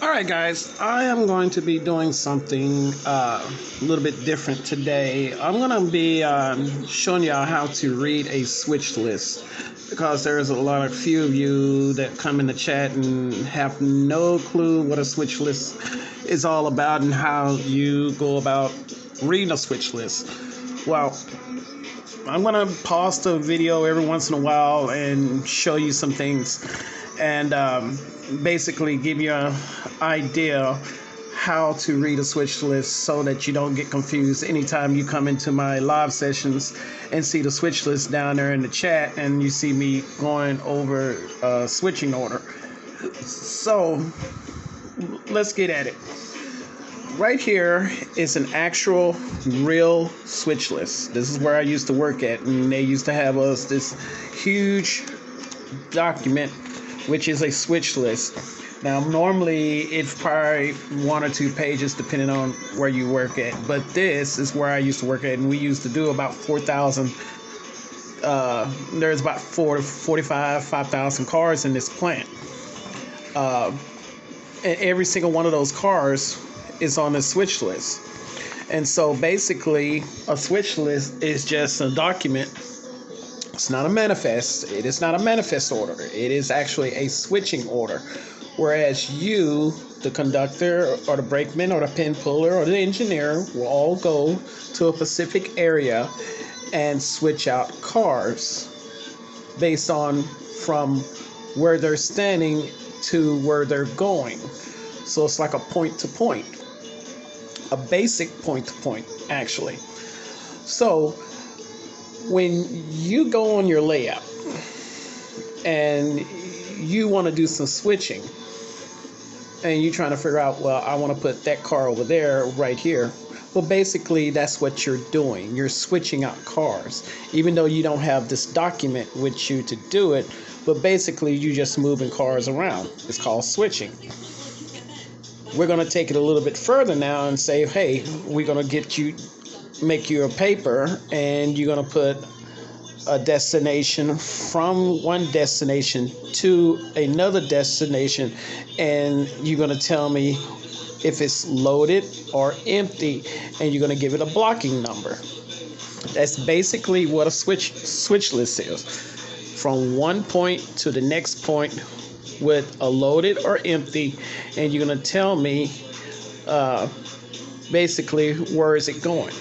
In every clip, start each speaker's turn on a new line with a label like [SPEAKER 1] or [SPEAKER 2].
[SPEAKER 1] All right, guys, I am going to be doing something a little bit different today. I'm going to be showing y'all how to read a switch list because there's a few of you that come in the chat and have no clue what a switch list is all about and how you go about reading a switch list. Well, I'm going to pause the video every once in a while and show you some things and basically give you an idea how to read a switch list so that you don't get confused anytime you come into my live sessions and see the switch list down there in the chat and you see me going over switching order. So let's get at it. Right here is an actual real switch list. This is where I used to work at, and they used to have us this huge document which is a switch list. Now normally it's probably 1 or 2 pages depending on where you work at, but this is where I used to work at, and we used to do about 4,000 there's about 5,000 cars in this plant, and every single one of those cars is on the switch list. And so basically a switch list is just a document. It's not a manifest. It is not a manifest order. It is actually a switching order. Whereas you, the conductor or the brakeman or the pin puller or the engineer, will all go to a specific area and switch out cars based on from where they're standing to where they're going. So it's like a point to point, a basic point to point, actually. So when you go on your layout and you want to do some switching and you're trying to figure out, well, I want to put that car over there right here. Well, basically that's what you're doing. You're switching out cars, even though you don't have this document with you to do it, but basically you're just moving cars around. It's called switching. We're going to take it a little bit further now and say, hey, we're going to make you a paper, and you're going to put a destination from one destination to another destination, and you're going to tell me if it's loaded or empty, and you're going to give it a blocking number. That's basically what a switch list is. From one point to the next point with a loaded or empty, and you're going to tell me basically where is it going.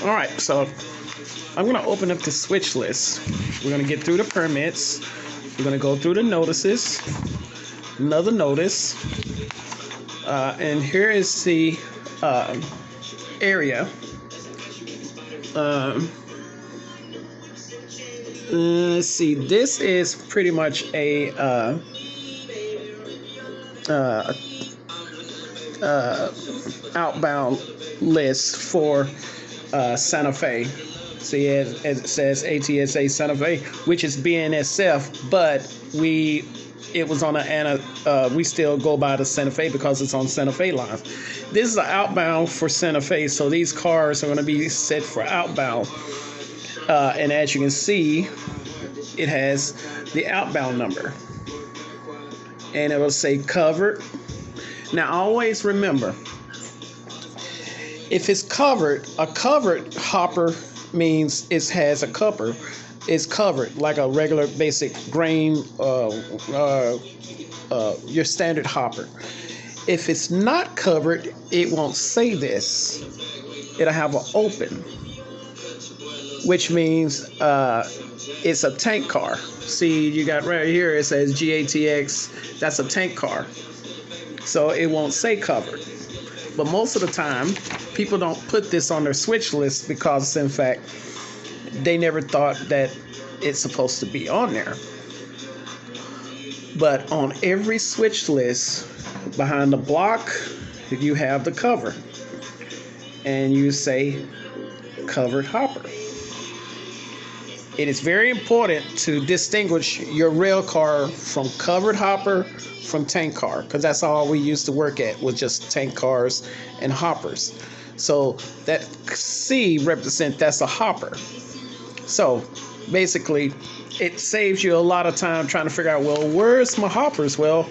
[SPEAKER 1] All right, so I'm going to open up the switch list. We're going to get through the permits. We're going to go through the notices, another notice, and here is the area. Let's see, this is pretty much a outbound list for Santa Fe. See, as it says, ATSA Santa Fe, which is BNSF, but it was on we still go by the Santa Fe because it's on Santa Fe lines. This is an outbound for Santa Fe, so these cars are going to be set for outbound. And as you can see, it has the outbound number, and it will say covered. Now, always remember, if it's covered, a covered hopper means it has a cover. It's covered like a regular basic grain, your standard hopper. If it's not covered, it won't say this. It'll have an open, which means it's a tank car. See, you got right here, it says GATX. That's a tank car. So it won't say covered. But most of the time, people don't put this on their switch list because, in fact, they never thought that it's supposed to be on there. But on every switch list, behind the block, you have the cover. And you say covered hopper. It is very important to distinguish your rail car from covered hopper from tank car, because that's all we used to work at, was just tank cars and hoppers. So that C that's a hopper. So basically it saves you a lot of time trying to figure out, well, where's my hoppers? Well,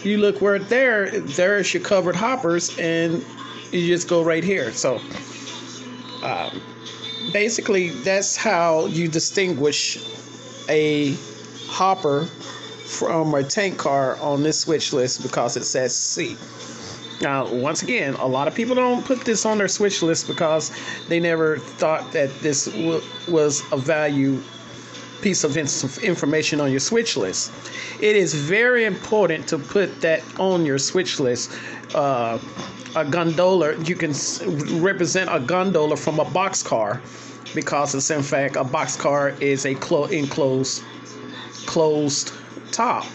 [SPEAKER 1] you look where there's your covered hoppers, and you just go right here. So basically, that's how you distinguish a hopper from a tank car on this switch list, because it says C. Now, once again, a lot of people don't put this on their switch list because they never thought that this was a value piece of information on your switch list. It is very important to put that on your switch list. A gondola, you can represent a gondola from a boxcar, because it's in fact a boxcar is a enclosed top.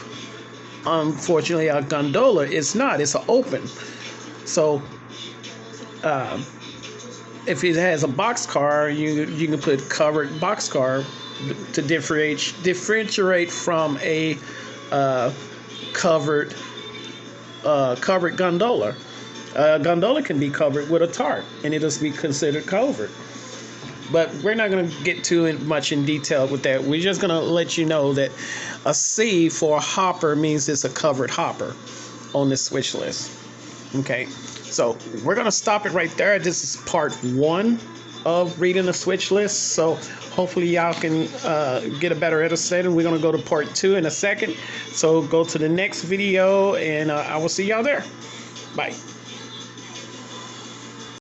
[SPEAKER 1] Unfortunately, a gondola is not. It's an open. So if it has a boxcar, you can put covered boxcar to differentiate from a covered gondola. A gondola can be covered with a tarp, and it'll be considered covered. But we're not going to get too much in detail with that. We're just going to let you know that a C for a hopper means it's a covered hopper on this switch list. Okay, so we're going to stop it right there. This is part 1 of reading the switch list. So hopefully y'all can get a better understanding. We're going to go to part 2 in a second. So go to the next video, and I will see y'all there. Bye.